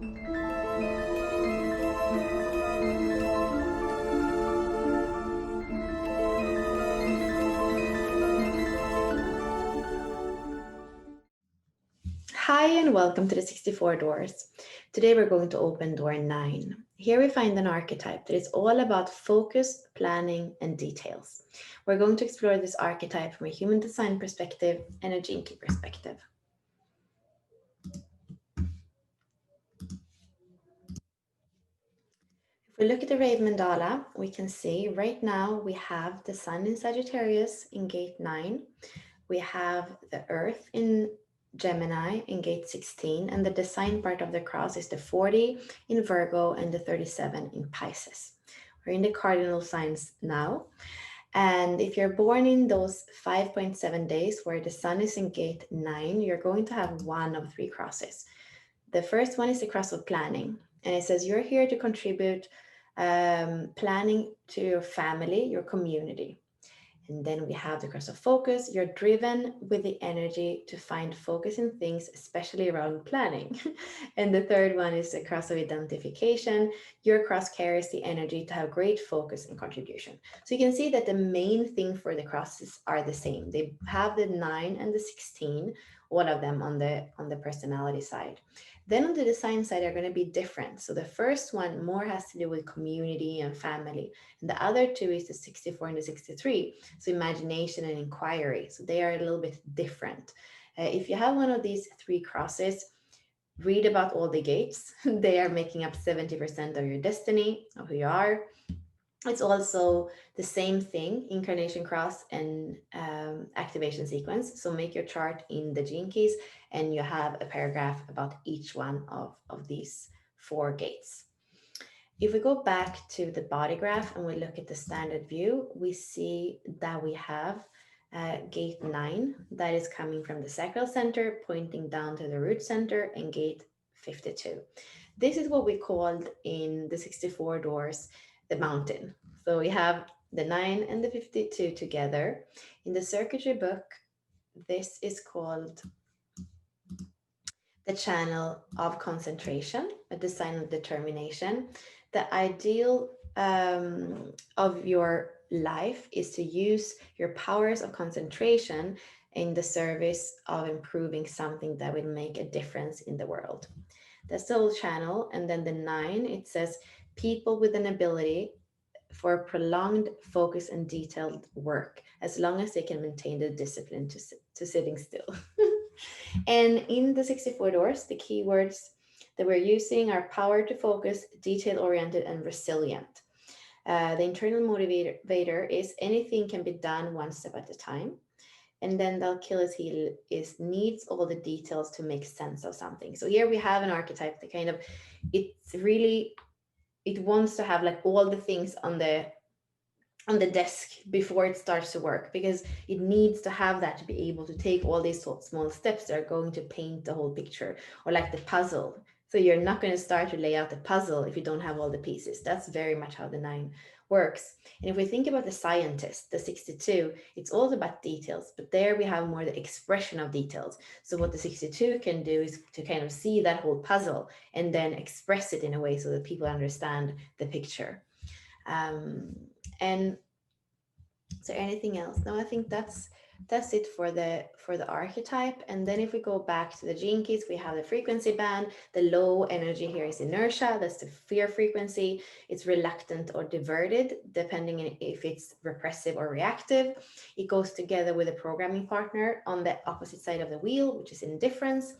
Hi and welcome to the 64 Doors. Today we're going to open door 9. Here we find an archetype that is all about focus, planning, and details. We're going to explore this archetype from a human design perspective and a gene key perspective. If we look at the Rave Mandala, we can see right now we have the Sun in Sagittarius in gate 9. We have the Earth in Gemini in gate 16, and the design part of the cross is the 40 in Virgo and the 37 in Pisces. We're in the cardinal signs now. And if you're born in those 5.7 days where the sun is in gate 9, you're going to have one of 3 crosses. The first one is the cross of planning. And it says you're here to contribute planning to your family, your community. And then we have the cross of focus. You're driven with the energy to find focus in things, especially around planning. And the third one is the cross of identification. Your cross carries the energy to have great focus and contribution. So you can see that the main thing for the crosses are the same. They have the 9 and the 16, all of them on the personality side. Then on the design side are going to be different. So the first one more has to do with community and family. And the other two is the 64 and the 63. So imagination and inquiry. So they are a little bit different. If you have one of these 3 crosses, read about all the gates. They are making up 70% of your destiny, of who you are. It's also the same thing, incarnation cross and activation sequence. So make your chart in the gene keys and you have a paragraph about each one of these 4 gates. If we go back to the body graph and we look at the standard view, we see that we have gate 9 that is coming from the sacral center, pointing down to the root center, and gate 52. This is what we called in the 64 doors the mountain. So we have the 9 and the 52 together. In the circuitry book, this is called the channel of concentration, a design of determination. The ideal of your life is to use your powers of concentration in the service of improving something that will make a difference in the world. That's the whole channel. And then the 9, it says people with an ability for prolonged focus and detailed work, as long as they can maintain the discipline to sitting still. And in the 64 doors, the keywords that we're using are power to focus, detail-oriented, and resilient. The internal motivator is anything can be done one step at a time. And then the Achilles heel is needs all the details to make sense of something. So here we have an archetype that kind of, it's really, it wants to have like all the things on the desk before it starts to work, because it needs to have that to be able to take all these small steps that are going to paint the whole picture, or like the puzzle. So you're not going to start to lay out the puzzle if you don't have all the pieces. That's very much how the 9 works. And if we think about the scientist, the 62, it's all about details, but there we have more the expression of details. So what the 62 can do is to kind of see that whole puzzle and then express it in a way so that people understand the picture. And is there anything else? No, I think that's it for the archetype. And then if we go back to the gene keys, we have the frequency band. The low energy here is inertia. That's the fear frequency. It's reluctant or diverted, depending on if it's repressive or reactive. It goes together with a programming partner on the opposite side of the wheel, which is indifference.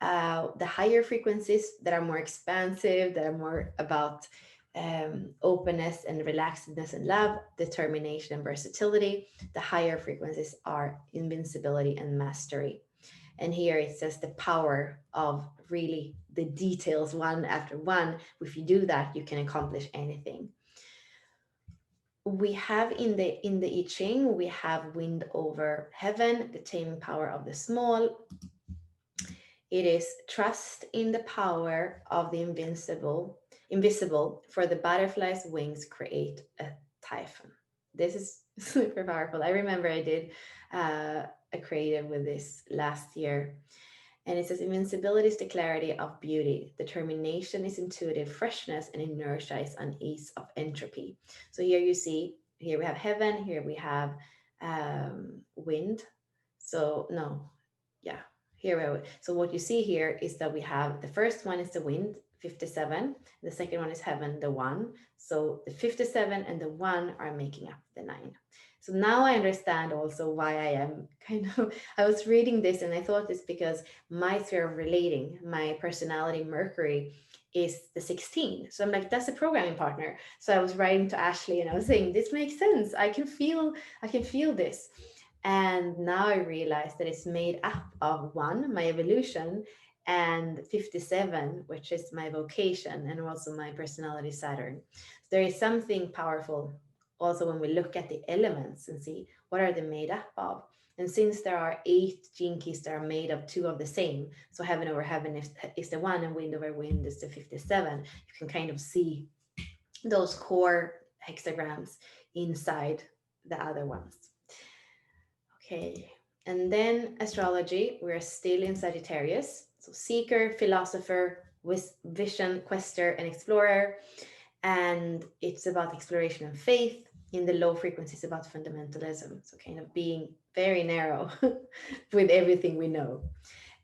The higher frequencies that are more expansive, that are more about openness and relaxedness and love, determination and versatility. The higher frequencies are invincibility and mastery. And here it says the power of really the details one after one. If you do that, you can accomplish anything. We have in the I Ching, we have wind over heaven, the taming power of the small. It is trust in the power of the invisible, for the butterfly's wings create a typhoon. This is super powerful. I remember I did a creative with this last year. And it says invincibility is the clarity of beauty. Determination is intuitive freshness, and inertia is unease of entropy. So here you see, here we have heaven, here we have wind. So no, yeah, here we have. So what you see here is that we have the first one is the wind, 57. The second one is heaven, the one. So the 57 and the one are making up the nine. So now I understand also why I am kind of, I was reading this and I thought it's because my sphere of relating, my personality Mercury is the 16. So I'm like, that's a programming partner. So I was writing to Ashley and I was saying, this makes sense. I can feel this. And now I realize that it's made up of one, my evolution, and 57, which is my vocation and also my personality Saturn. So there is something powerful also when we look at the elements and see what are they made up of. And since there are 8 gene keys that are made of 2 of the same, so heaven over heaven is the one and wind over wind is the 57, you can kind of see those core hexagrams inside the other ones. Okay, and then astrology, we're still in Sagittarius. So seeker, philosopher, vision, quester, and explorer. And it's about exploration and faith. In the low frequencies, about fundamentalism. So kind of being very narrow with everything we know.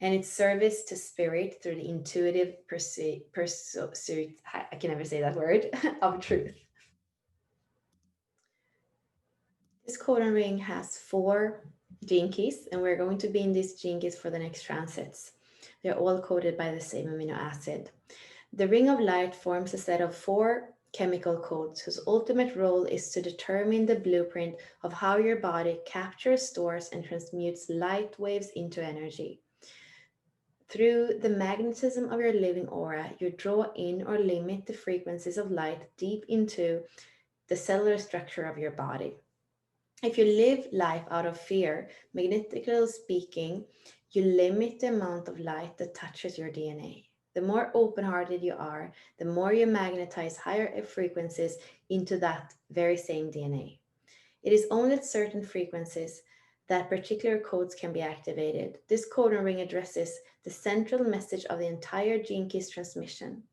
And it's service to spirit through the intuitive pursuit, I can never say that word, of truth. This codon ring has 4 gene keys, and we're going to be in these gene keys for the next transits. They're all coded by the same amino acid. The ring of light forms a set of 4 chemical codes whose ultimate role is to determine the blueprint of how your body captures, stores, and transmutes light waves into energy. Through the magnetism of your living aura, you draw in or limit the frequencies of light deep into the cellular structure of your body. If you live life out of fear, magnetically speaking, you limit the amount of light that touches your DNA. The more open hearted you are, the more you magnetize higher frequencies into that very same DNA. It is only at certain frequencies that particular codes can be activated. This codon ring addresses the central message of the entire gene keys transmission,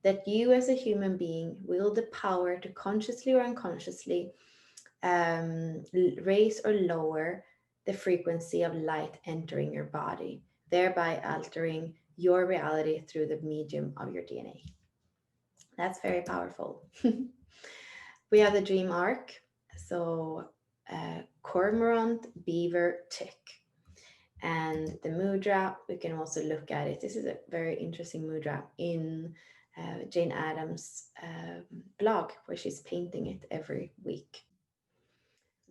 that you as a human being wield the power to consciously or unconsciously raise or lower the frequency of light entering your body, thereby altering your reality through the medium of your DNA. That's very powerful. We have the dream arc. So, cormorant, beaver, tick. And the mudra, we can also look at it. This is a very interesting mudra in Jane Addams' blog, where she's painting it every week.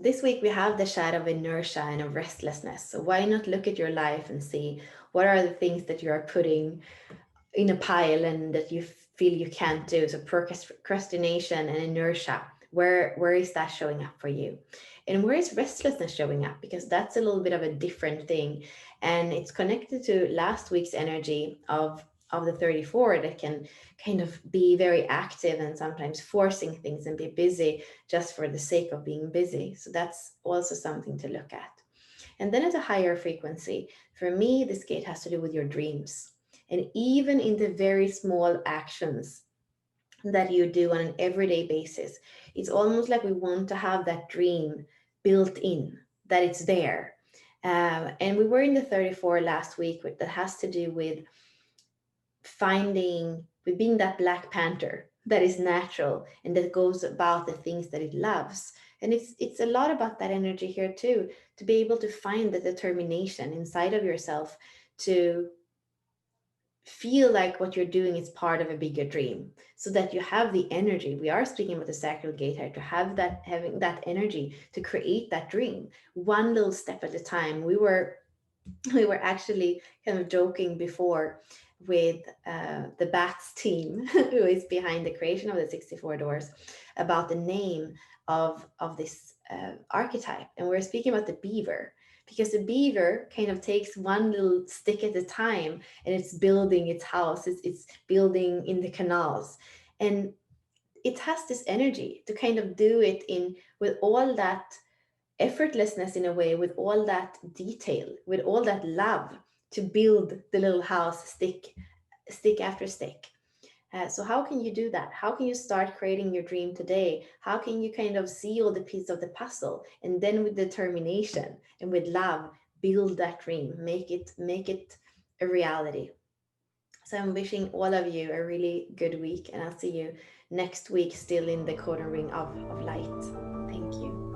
This week we have the shadow of inertia and of restlessness. So why not look at your life and see what are the things that you are putting in a pile and that you feel you can't do. So procrastination and inertia, where is that showing up for you? And where is restlessness showing up? Because that's a little bit of a different thing. And it's connected to last week's energy of the 34 that can kind of be very active and sometimes forcing things and be busy just for the sake of being busy. So that's also something to look at. And then at a higher frequency, for me, this gate has to do with your dreams. And even in the very small actions that you do on an everyday basis, it's almost like we want to have that dream built in, that it's there. And we were in the 34 last week, that has to do with with being that Black Panther that is natural and that goes about the things that it loves. And it's a lot about that energy here too, to be able to find the determination inside of yourself to feel like what you're doing is part of a bigger dream, so that you have the energy. We are speaking about the sacral gate here, to have that, having that energy to create that dream one little step at a time. We were actually kind of joking before with the BATS team, who is behind the creation of the 64 doors, about the name of this archetype. And we're speaking about the beaver, because the beaver kind of takes one little stick at a time, and it's building its house, it's building in the canals. And it has this energy to kind of do it in with all that effortlessness, in a way, with all that detail, with all that love, to build the little house stick after stick. So how can you do that? How can you start creating your dream today? How can you kind of see all the pieces of the puzzle, and then with determination and with love build that dream, make it a reality? So I'm wishing all of you a really good week, and I'll see you next week still in the codon ring of light. Thank you.